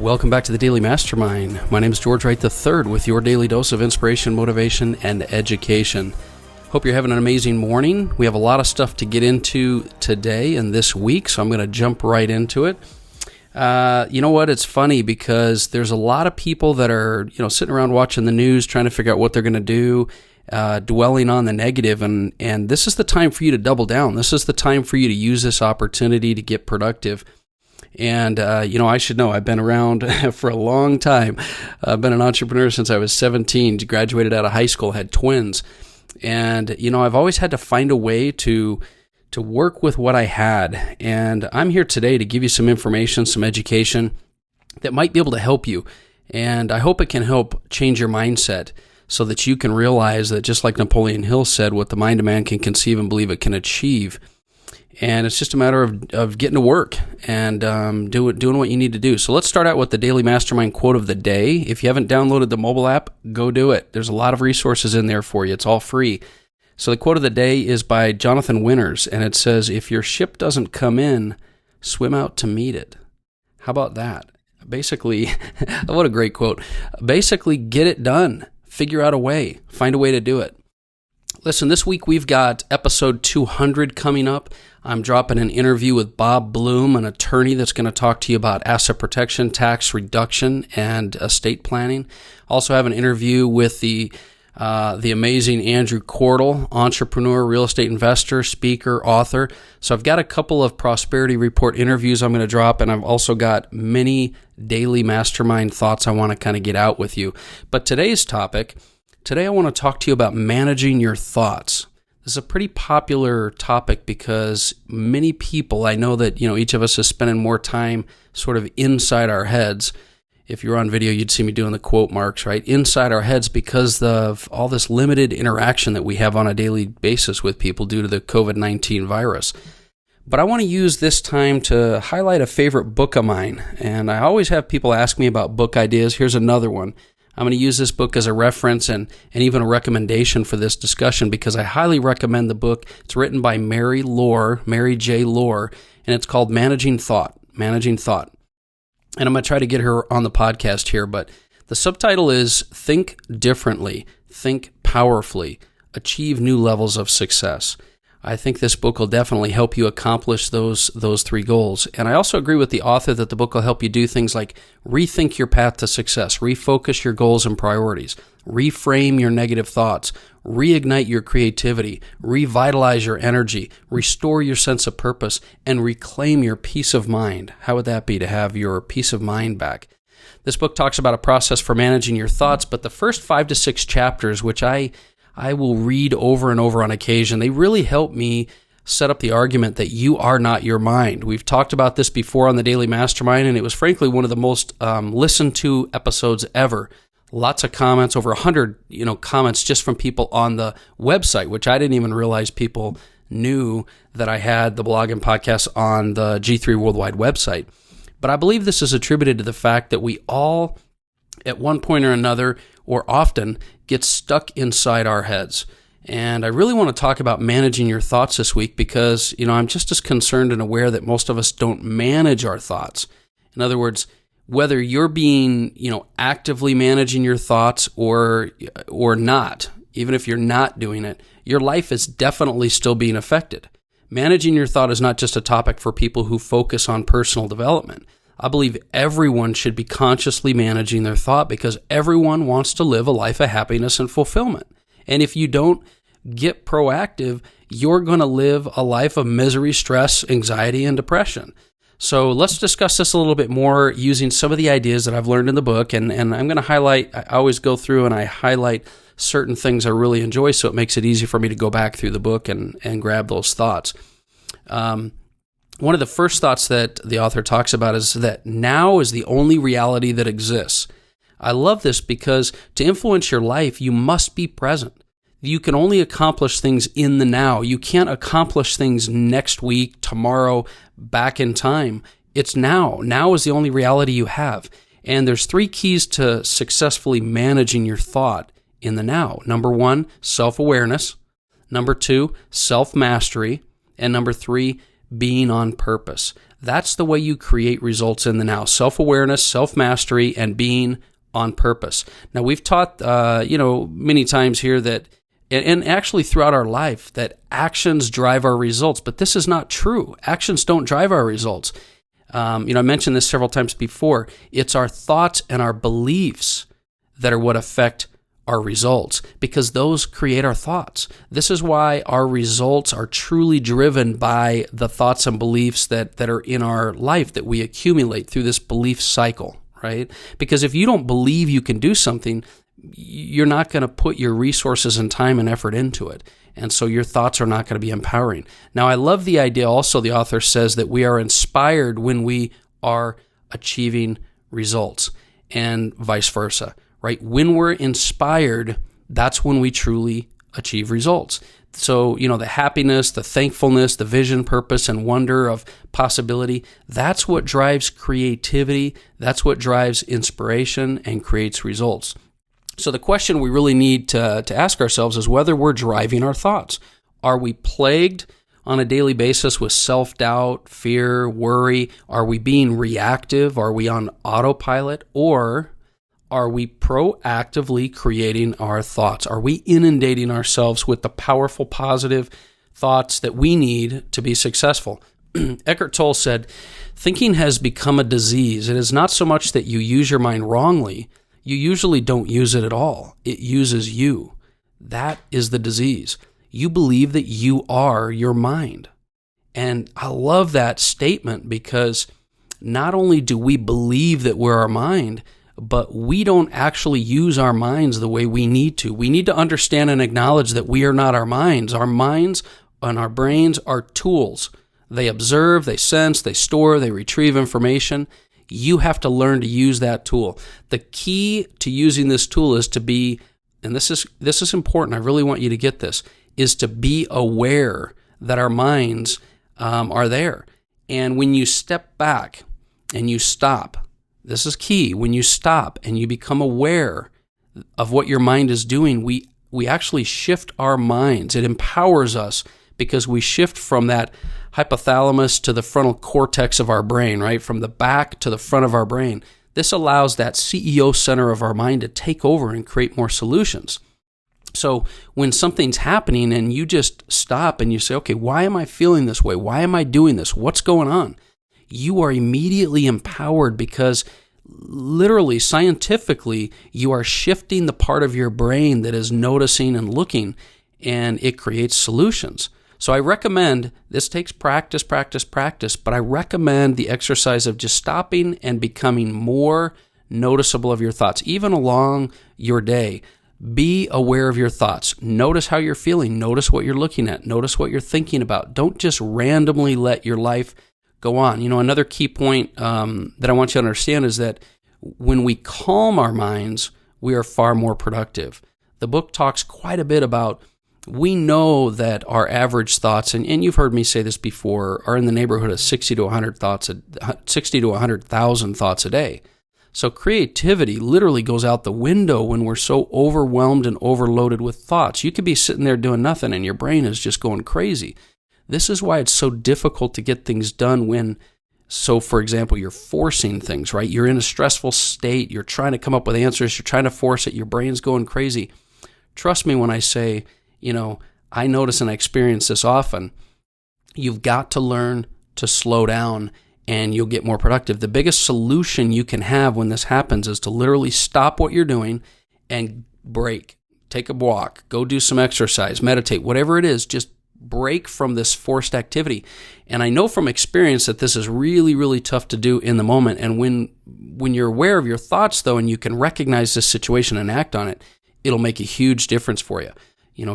Welcome back to the Daily Mastermind. My name is George Wright III with your daily dose of inspiration, motivation, and education. Hope you're having an amazing morning. We have a lot of stuff to get into today and this week, so I'm going to jump right into it. You know what? It's funny because there's a lot of people that are, sitting around watching the news, trying to figure out what they're going to do, dwelling on the negative, and this is the time for you to double down. This is the time for you to use this opportunity to get productive. And, I should know, I've been around for a long time. I've been an entrepreneur since I was 17, graduated out of high school, had twins. And, I've always had to find a way to work with what I had. And I'm here today to give you some information, some education that might be able to help you. And I hope it can help change your mindset so that you can realize that, just like Napoleon Hill said, what the mind of man can conceive and believe it can achieve. And it's just a matter of getting to work and doing what you need to do. So let's start out with the Daily Mastermind quote of the day. If you haven't downloaded the mobile app, go do it. There's a lot of resources in there for you. It's all free. So the quote of the day is by Jonathan Winters, and it says, "If your ship doesn't come in, swim out to meet it." How about that? Basically, what a great quote. Basically, get it done. Figure out a way. Find a way to do it. Listen, this week we've got episode 200 coming up. I'm dropping an interview with Bob Bloom, an attorney that's going to talk to you about asset protection, tax reduction, and estate planning. Also have an interview with the amazing Andrew Cordell, entrepreneur, real estate investor, speaker, author. So I've got a couple of Prosperity Report interviews I'm going to drop, and I've also got many Daily Mastermind thoughts I want to kind of get out with you. But today I want to talk to you about managing your thoughts. This is a pretty popular topic because many people, I know that, each of us is spending more time sort of inside our heads. If you were on video, you'd see me doing the quote marks, right? Inside our heads because of all this limited interaction that we have on a daily basis with people due to the COVID-19 virus. But I want to use this time to highlight a favorite book of mine. And I always have people ask me about book ideas. Here's another one. I'm going to use this book as a reference and even a recommendation for this discussion because I highly recommend the book. It's written by Mary J. Lohr, and it's called Managing Thought. And I'm going to try to get her on the podcast here, but the subtitle is Think Differently, Think Powerfully, Achieve New Levels of Success. I think this book will definitely help you accomplish those three goals. And I also agree with the author that the book will help you do things like rethink your path to success, refocus your goals and priorities, reframe your negative thoughts, reignite your creativity, revitalize your energy, restore your sense of purpose, and reclaim your peace of mind. How would that be to have your peace of mind back? This book talks about a process for managing your thoughts, but the first 5 to 6 chapters, which I will read over and over on occasion, they really help me set up the argument that you are not your mind. We've talked about this before on the Daily Mastermind, and it was frankly one of the most listened to episodes ever. Lots of comments, over 100 comments just from people on the website, which I didn't even realize people knew that I had the blog and podcast on the G3 Worldwide website. But I believe this is attributed to the fact that we all, at one point or another, or often, get stuck inside our heads. And I really want to talk about managing your thoughts this week because, I'm just as concerned and aware that most of us don't manage our thoughts. In other words, whether you're being, actively managing your thoughts or not, even if you're not doing it, your life is definitely still being affected. Managing your thought is not just a topic for people who focus on personal development. I believe everyone should be consciously managing their thought because everyone wants to live a life of happiness and fulfillment. And if you don't get proactive, you're going to live a life of misery, stress, anxiety, and depression. So let's discuss this a little bit more using some of the ideas that I've learned in the book. And I'm going to highlight, I always go through and I highlight certain things I really enjoy so it makes it easy for me to go back through the book and grab those thoughts. One of the first thoughts that the author talks about is that now is the only reality that exists. I love this because to influence your life, you must be present. You can only accomplish things in the now. You can't accomplish things next week, tomorrow, back in time. It's now. Now is the only reality you have. And there's 3 keys to successfully managing your thought in the now. Number 1, self-awareness. Number 2, self-mastery. And number 3, being on purpose. That's the way you create results in the now. Self-awareness, self-mastery, and being on purpose. Now, we've taught, many times here that, and actually throughout our life, that actions drive our results, but this is not true. Actions don't drive our results. I mentioned this several times before. It's our thoughts and our beliefs that are what affect our results, because those create our thoughts. This is why our results are truly driven by the thoughts and beliefs that are in our life that we accumulate through this belief cycle, right? Because if you don't believe you can do something, you're not going to put your resources and time and effort into it. And so your thoughts are not going to be empowering. Now, I love the idea also, the author says, that we are inspired when we are achieving results, and vice versa. Right? When we're inspired, that's when we truly achieve results. So, the happiness, the thankfulness, the vision, purpose, and wonder of possibility, that's what drives creativity. That's what drives inspiration and creates results. So the question we really need to ask ourselves is whether we're driving our thoughts. Are we plagued on a daily basis with self-doubt, fear, worry? Are we being reactive? Are we on autopilot? Or are we proactively creating our thoughts? Are we inundating ourselves with the powerful, positive thoughts that we need to be successful? Eckhart Tolle said, "Thinking has become a disease. It is not so much that you use your mind wrongly. You usually don't use it at all. It uses you. That is the disease. You believe that you are your mind." And I love that statement, because not only do we believe that we're our mind, but we don't actually use our minds the way we need to. We need to understand and acknowledge that we are not our minds. Our minds and our brains are tools. They observe, they sense, they store, they retrieve information. You have to learn to use that tool. The key to using this tool is to be, and this is important, I really want you to get this, is to be aware that our minds are there. And when you step back and you stop, this is key. When you stop and you become aware of what your mind is doing, we actually shift our minds. It empowers us because we shift from that hypothalamus to the frontal cortex of our brain, right? From the back to the front of our brain. This allows that CEO center of our mind to take over and create more solutions. So when something's happening and you just stop and you say, okay, why am I feeling this way? Why am I doing this? What's going on? You are immediately empowered, because literally, scientifically, you are shifting the part of your brain that is noticing and looking, and it creates solutions. So I recommend, this takes practice, but I recommend the exercise of just stopping and becoming more noticeable of your thoughts, even along your day. Be aware of your thoughts. Notice how you're feeling. Notice what you're looking at. Notice what you're thinking about. Don't just randomly let your life go on. Another key point that I want you to understand is that when we calm our minds, we are far more productive. The book talks quite a bit about, we know that our average thoughts, and you've heard me say this before, are in the neighborhood of 60 to 100,000 thoughts a day. So creativity literally goes out the window when we're so overwhelmed and overloaded with thoughts. You could be sitting there doing nothing and your brain is just going crazy. This is why it's so difficult to get things done when, for example, you're forcing things, right? You're in a stressful state. You're trying to come up with answers. You're trying to force it. Your brain's going crazy. Trust me when I say, I notice and I experience this often. You've got to learn to slow down and you'll get more productive. The biggest solution you can have when this happens is to literally stop what you're doing and break. Take a walk. Go do some exercise. Meditate. Whatever it is, just break from this forced activity. And I know from experience that this is really, really tough to do in the moment. And when you're aware of your thoughts, though, and you can recognize this situation and act on it, it'll make a huge difference for you.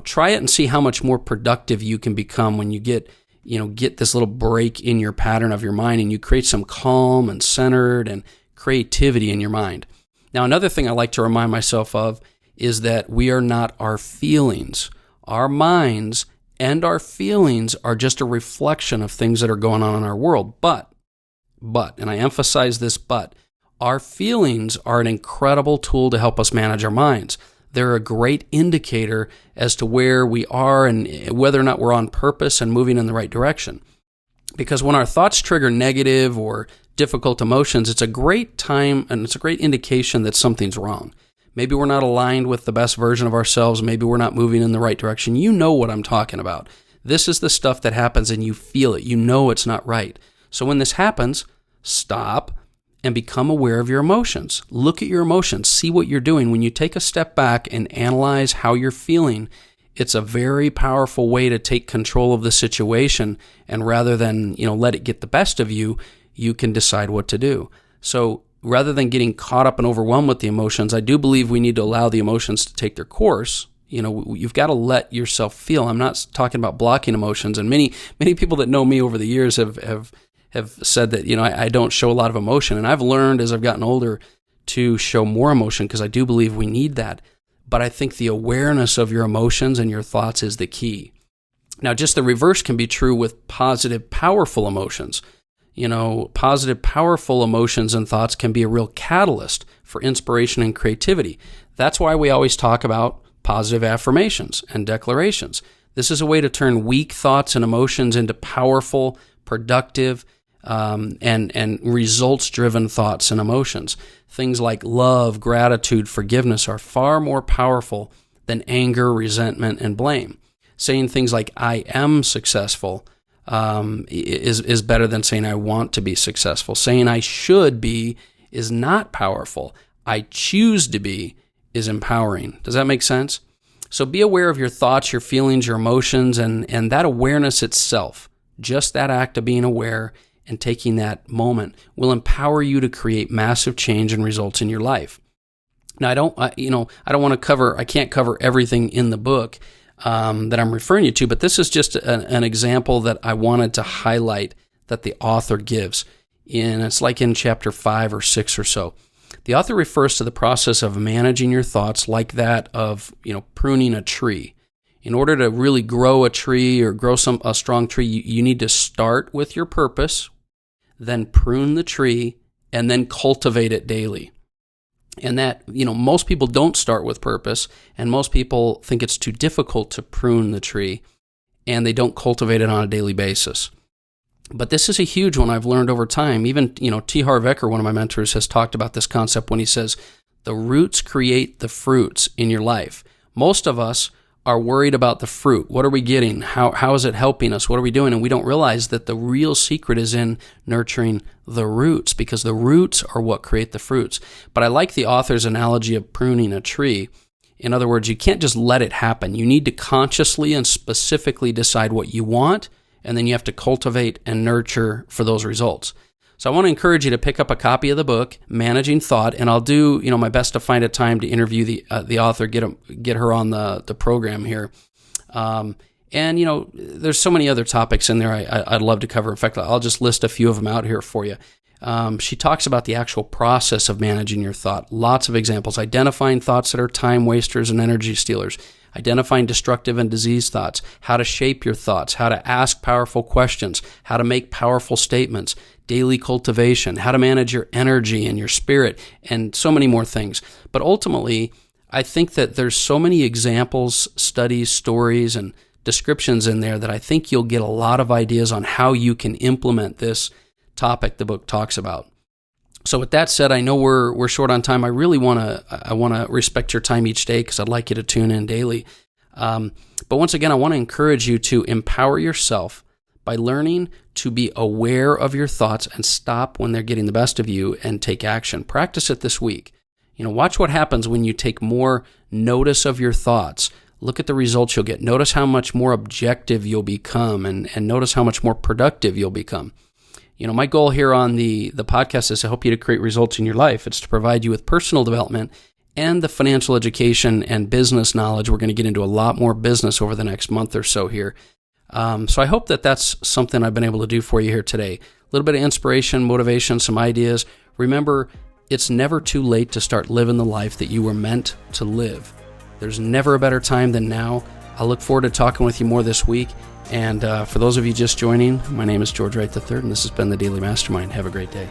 Try it and see how much more productive you can become when you get this little break in your pattern of your mind and you create some calm and centered and creativity in your mind. Now, another thing I like to remind myself of is that we are not our feelings. Our minds and our feelings are just a reflection of things that are going on in our world. But, and I emphasize this but, our feelings are an incredible tool to help us manage our minds. They're a great indicator as to where we are and whether or not we're on purpose and moving in the right direction. Because when our thoughts trigger negative or difficult emotions, it's a great time and it's a great indication that something's wrong. Maybe we're not aligned with the best version of ourselves. Maybe we're not moving in the right direction. You know what I'm talking about. This is the stuff that happens and you feel it. You know it's not right. So when this happens, stop and become aware of your emotions. Look at your emotions. See what you're doing. When you take a step back and analyze how you're feeling, it's a very powerful way to take control of the situation. And rather than, let it get the best of you, you can decide what to do. So rather than getting caught up and overwhelmed with the emotions, I do believe we need to allow the emotions to take their course. You've got to let yourself feel. I'm not talking about blocking emotions. And many people that know me over the years have said that, I don't show a lot of emotion. And I've learned as I've gotten older to show more emotion because I do believe we need that. But I think the awareness of your emotions and your thoughts is the key. Now, just the reverse can be true with positive, powerful emotions. Positive, powerful emotions and thoughts can be a real catalyst for inspiration and creativity. That's why we always talk about positive affirmations and declarations. This is a way to turn weak thoughts and emotions into powerful, productive, and results-driven thoughts and emotions. Things like love, gratitude, forgiveness are far more powerful than anger, resentment, and blame. Saying things like, I am successful, is better than saying I want to be successful. Saying I should be is not powerful. I choose to be is empowering. Does that make sense? So be aware of your thoughts, your feelings, your emotions, and that awareness itself, just that act of being aware and taking that moment will empower you to create massive change and results in your life. Now, I can't cover everything in the book that I'm referring you to, but this is just an example that I wanted to highlight that the author gives. It's like in chapter 5 or 6 or so. The author refers to the process of managing your thoughts like that of, pruning a tree. In order to really grow a tree or grow a strong tree, you need to start with your purpose, then prune the tree, and then cultivate it daily. And that, most people don't start with purpose, and most people think it's too difficult to prune the tree, and they don't cultivate it on a daily basis. But this is a huge one I've learned over time. Even, T. Harv Eker, one of my mentors, has talked about this concept when he says, the roots create the fruits in your life. Most of us are worried about the fruit. What are we getting? How is it helping us? What are we doing? And we don't realize that the real secret is in nurturing the roots, because the roots are what create the fruits. But I like the author's analogy of pruning a tree. In other words, you can't just let it happen. You need to consciously and specifically decide what you want, and then you have to cultivate and nurture for those results. So I want to encourage you to pick up a copy of the book, Managing Thought, and I'll do my best to find a time to interview the author, get her on the program here. And there's so many other topics in there I'd love to cover. In fact, I'll just list a few of them out here for you. She talks about the actual process of managing your thought. Lots of examples. Identifying thoughts that are time wasters and energy stealers. Identifying destructive and diseased thoughts. How to shape your thoughts. How to ask powerful questions. How to make powerful statements. Daily cultivation. How to manage your energy and your spirit. And so many more things. But ultimately, I think that there's so many examples, studies, stories, and descriptions in there that I think you'll get a lot of ideas on how you can implement this topic the book talks about. So with that said, I know we're short on time. I really want to respect your time each day because I'd like you to tune in daily. But once again, I want to encourage you to empower yourself by learning to be aware of your thoughts and stop when they're getting the best of you and take action. Practice it this week. Watch what happens when you take more notice of your thoughts. Look at the results you'll get. Notice how much more objective you'll become and notice how much more productive you'll become. My goal here on the podcast is to help you to create results in your life. It's to provide you with personal development and the financial education and business knowledge. We're going to get into a lot more business over the next month or so here. So I hope that that's something I've been able to do for you here today. A little bit of inspiration, motivation, some ideas. Remember, it's never too late to start living the life that you were meant to live. There's never a better time than now. I look forward to talking with you more this week. And for those of you just joining, my name is George Wright III, and this has been the Daily Mastermind. Have a great day.